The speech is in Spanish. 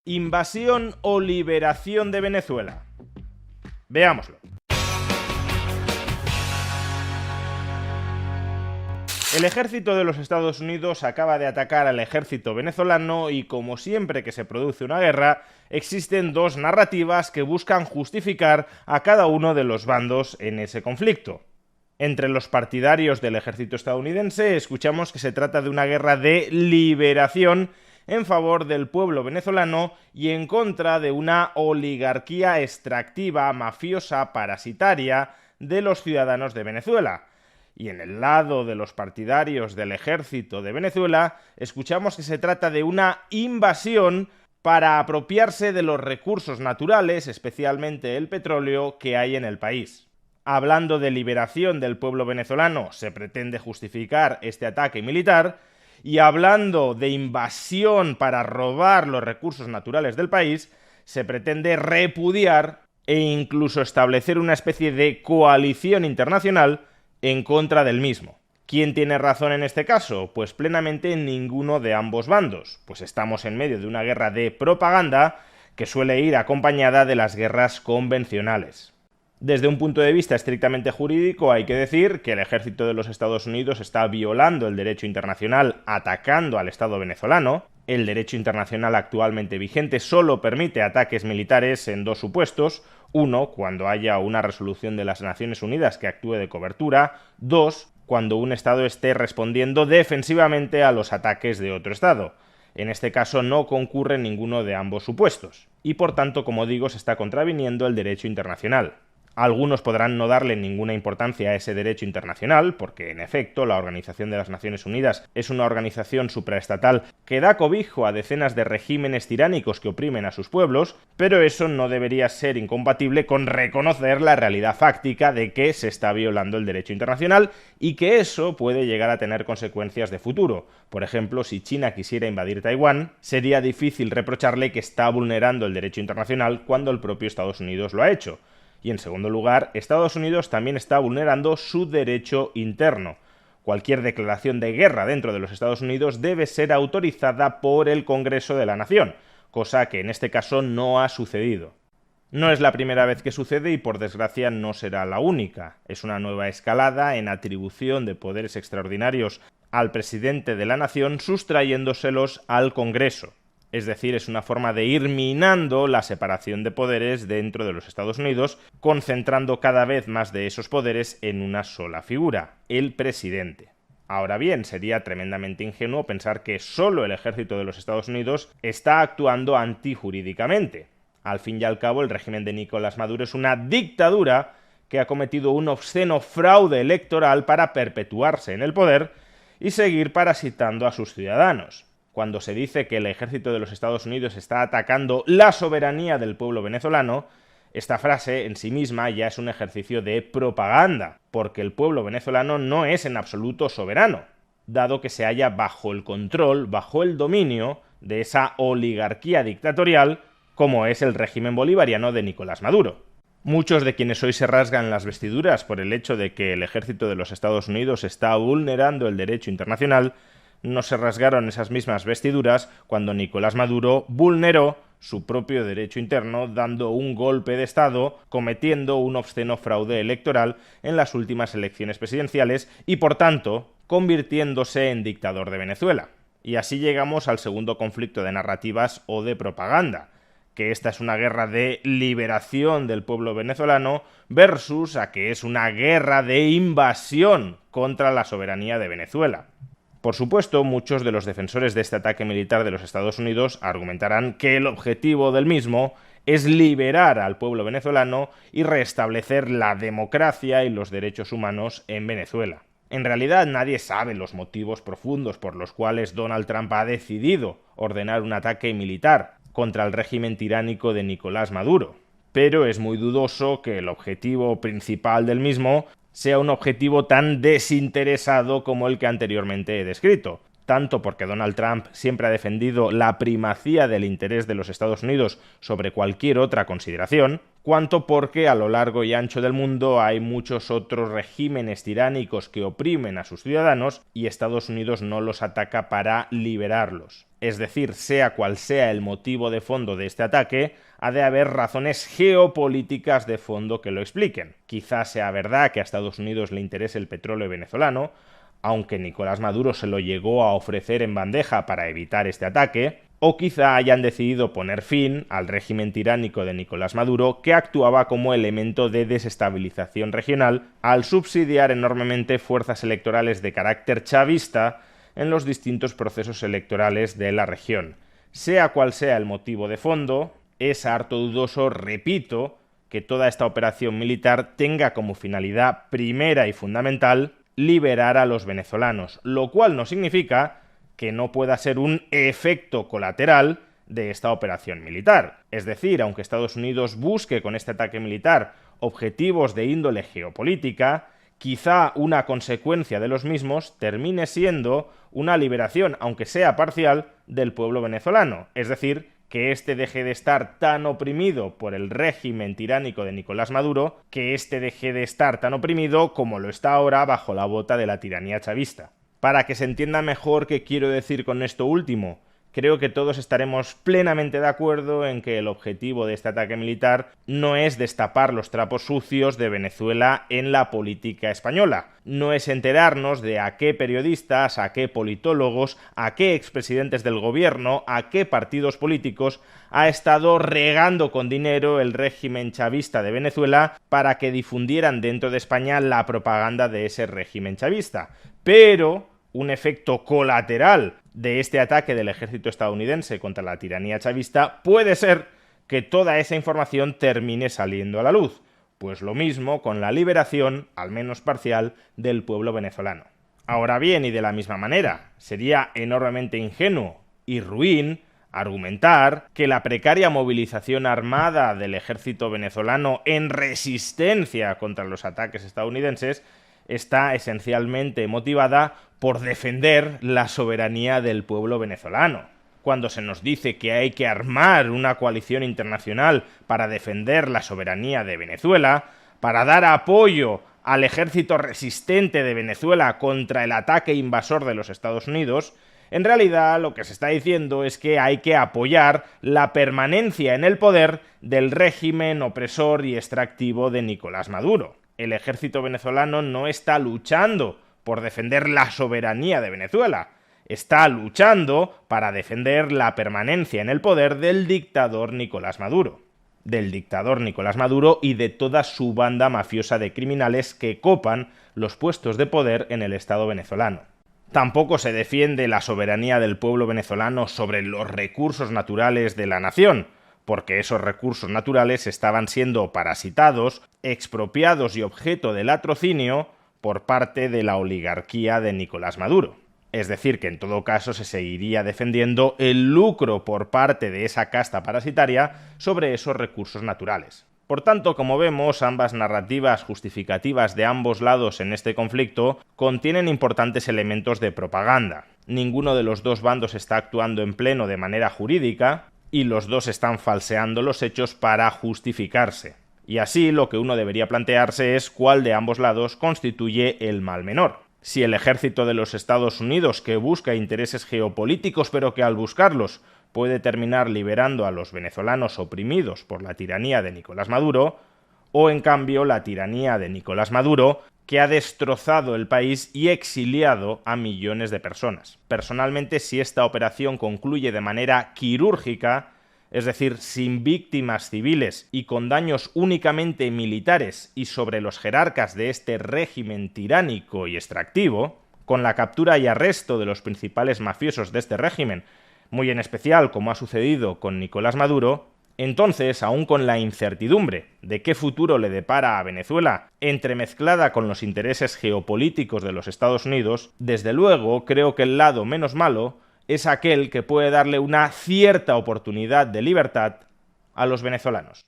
¿Invasión o liberación de Venezuela? Veámoslo. El ejército de los Estados Unidos acaba de atacar al ejército venezolano y, como siempre que se produce una guerra, existen dos narrativas que buscan justificar a cada uno de los bandos en ese conflicto. Entre los partidarios del ejército estadounidense escuchamos que se trata de una guerra de liberación en favor del pueblo venezolano y en contra de una oligarquía extractiva, mafiosa, parasitaria de los ciudadanos de Venezuela. Y en el lado de los partidarios del ejército de Venezuela, escuchamos que se trata de una invasión para apropiarse de los recursos naturales, especialmente el petróleo, que hay en el país. Hablando de liberación del pueblo venezolano, se pretende justificar este ataque militar, y hablando de invasión para robar los recursos naturales del país, se pretende repudiar e incluso establecer una especie de coalición internacional en contra del mismo. ¿Quién tiene razón en este caso? Pues plenamente ninguno de ambos bandos, pues estamos en medio de una guerra de propaganda que suele ir acompañada de las guerras convencionales. Desde un punto de vista estrictamente jurídico, hay que decir que el ejército de los Estados Unidos está violando el derecho internacional atacando al Estado venezolano. El derecho internacional actualmente vigente solo permite ataques militares en dos supuestos. Uno, cuando haya una resolución de las Naciones Unidas que actúe de cobertura. Dos, cuando un Estado esté respondiendo defensivamente a los ataques de otro Estado. En este caso no concurre ninguno de ambos supuestos. Y por tanto, como digo, se está contraviniendo el derecho internacional. Algunos podrán no darle ninguna importancia a ese derecho internacional, porque en efecto la Organización de las Naciones Unidas es una organización supraestatal que da cobijo a decenas de regímenes tiránicos que oprimen a sus pueblos, pero eso no debería ser incompatible con reconocer la realidad fáctica de que se está violando el derecho internacional y que eso puede llegar a tener consecuencias de futuro. Por ejemplo, si China quisiera invadir Taiwán, sería difícil reprocharle que está vulnerando el derecho internacional cuando el propio Estados Unidos lo ha hecho. Y en segundo lugar, Estados Unidos también está vulnerando su derecho interno. Cualquier declaración de guerra dentro de los Estados Unidos debe ser autorizada por el Congreso de la Nación, cosa que en este caso no ha sucedido. No es la primera vez que sucede y por desgracia no será la única. Es una nueva escalada en atribución de poderes extraordinarios al presidente de la nación sustrayéndoselos al Congreso. Es decir, es una forma de ir minando la separación de poderes dentro de los Estados Unidos, concentrando cada vez más de esos poderes en una sola figura, el presidente. Ahora bien, sería tremendamente ingenuo pensar que solo el ejército de los Estados Unidos está actuando antijurídicamente. Al fin y al cabo, el régimen de Nicolás Maduro es una dictadura que ha cometido un obsceno fraude electoral para perpetuarse en el poder y seguir parasitando a sus ciudadanos. Cuando se dice que el ejército de los Estados Unidos está atacando la soberanía del pueblo venezolano, esta frase en sí misma ya es un ejercicio de propaganda, porque el pueblo venezolano no es en absoluto soberano, dado que se halla bajo el control, bajo el dominio de esa oligarquía dictatorial como es el régimen bolivariano de Nicolás Maduro. Muchos de quienes hoy se rasgan las vestiduras por el hecho de que el ejército de los Estados Unidos está vulnerando el derecho internacional no se rasgaron esas mismas vestiduras cuando Nicolás Maduro vulneró su propio derecho interno dando un golpe de Estado, cometiendo un obsceno fraude electoral en las últimas elecciones presidenciales y, por tanto, convirtiéndose en dictador de Venezuela. Y así llegamos al segundo conflicto de narrativas o de propaganda, que esta es una guerra de liberación del pueblo venezolano versus a que es una guerra de invasión contra la soberanía de Venezuela. Por supuesto, muchos de los defensores de este ataque militar de los Estados Unidos argumentarán que el objetivo del mismo es liberar al pueblo venezolano y restablecer la democracia y los derechos humanos en Venezuela. En realidad nadie sabe los motivos profundos por los cuales Donald Trump ha decidido ordenar un ataque militar contra el régimen tiránico de Nicolás Maduro, pero es muy dudoso que el objetivo principal del mismo sea un objetivo tan desinteresado como el que anteriormente he descrito. tanto porque Donald Trump siempre ha defendido la primacía del interés de los Estados Unidos sobre cualquier otra consideración, cuanto porque a lo largo y ancho del mundo hay muchos otros regímenes tiránicos que oprimen a sus ciudadanos y Estados Unidos no los ataca para liberarlos. Es decir, sea cual sea el motivo de fondo de este ataque, ha de haber razones geopolíticas de fondo que lo expliquen. Quizás sea verdad que a Estados Unidos le interese el petróleo venezolano, aunque Nicolás Maduro se lo llegó a ofrecer en bandeja para evitar este ataque, o quizá hayan decidido poner fin al régimen tiránico de Nicolás Maduro, que actuaba como elemento de desestabilización regional al subsidiar enormemente fuerzas electorales de carácter chavista en los distintos procesos electorales de la región. Sea cual sea el motivo de fondo, es harto dudoso, repito, que toda esta operación militar tenga como finalidad primera y fundamental liberar a los venezolanos, lo cual no significa que no pueda ser un efecto colateral de esta operación militar. Es decir, aunque Estados Unidos busque con este ataque militar objetivos de índole geopolítica, quizá una consecuencia de los mismos termine siendo una liberación, aunque sea parcial, del pueblo venezolano. Es decir, que éste deje de estar tan oprimido por el régimen tiránico de Nicolás Maduro, que éste deje de estar tan oprimido como lo está ahora bajo la bota de la tiranía chavista. Para que se entienda mejor qué quiero decir con esto último, creo que todos estaremos plenamente de acuerdo en que el objetivo de este ataque militar no es destapar los trapos sucios de Venezuela en la política española. No es enterarnos de a qué periodistas, a qué politólogos, a qué expresidentes del gobierno, a qué partidos políticos ha estado regando con dinero el régimen chavista de Venezuela para que difundieran dentro de España la propaganda de ese régimen chavista. Pero un efecto colateral de este ataque del ejército estadounidense contra la tiranía chavista puede ser que toda esa información termine saliendo a la luz. Pues lo mismo con la liberación, al menos parcial, del pueblo venezolano. Ahora bien, y de la misma manera, sería enormemente ingenuo y ruin argumentar que la precaria movilización armada del ejército venezolano en resistencia contra los ataques estadounidenses está esencialmente motivada por defender la soberanía del pueblo venezolano. Cuando se nos dice que hay que armar una coalición internacional para defender la soberanía de Venezuela, para dar apoyo al ejército resistente de Venezuela contra el ataque invasor de los Estados Unidos, en realidad lo que se está diciendo es que hay que apoyar la permanencia en el poder del régimen opresor y extractivo de Nicolás Maduro. El ejército venezolano no está luchando por defender la soberanía de Venezuela, está luchando para defender la permanencia en el poder del dictador Nicolás Maduro. Del dictador Nicolás Maduro y de toda su banda mafiosa de criminales que copan los puestos de poder en el Estado venezolano. Tampoco se defiende la soberanía del pueblo venezolano sobre los recursos naturales de la nación, porque esos recursos naturales estaban siendo parasitados, expropiados y objeto de latrocinio por parte de la oligarquía de Nicolás Maduro. Es decir, que en todo caso se seguiría defendiendo el lucro por parte de esa casta parasitaria sobre esos recursos naturales. Por tanto, como vemos, ambas narrativas justificativas de ambos lados en este conflicto contienen importantes elementos de propaganda. Ninguno de los dos bandos está actuando en pleno de manera jurídica, y los dos están falseando los hechos para justificarse. Y así lo que uno debería plantearse es cuál de ambos lados constituye el mal menor. Si el ejército de los Estados Unidos, que busca intereses geopolíticos pero que al buscarlos puede terminar liberando a los venezolanos oprimidos por la tiranía de Nicolás Maduro, o en cambio la tiranía de Nicolás Maduro, que ha destrozado el país y exiliado a millones de personas. Personalmente, si esta operación concluye de manera quirúrgica, es decir, sin víctimas civiles y con daños únicamente militares y sobre los jerarcas de este régimen tiránico y extractivo, con la captura y arresto de los principales mafiosos de este régimen, muy en especial como ha sucedido con Nicolás Maduro, entonces, aún con la incertidumbre de qué futuro le depara a Venezuela, entremezclada con los intereses geopolíticos de los Estados Unidos, desde luego creo que el lado menos malo es aquel que puede darle una cierta oportunidad de libertad a los venezolanos.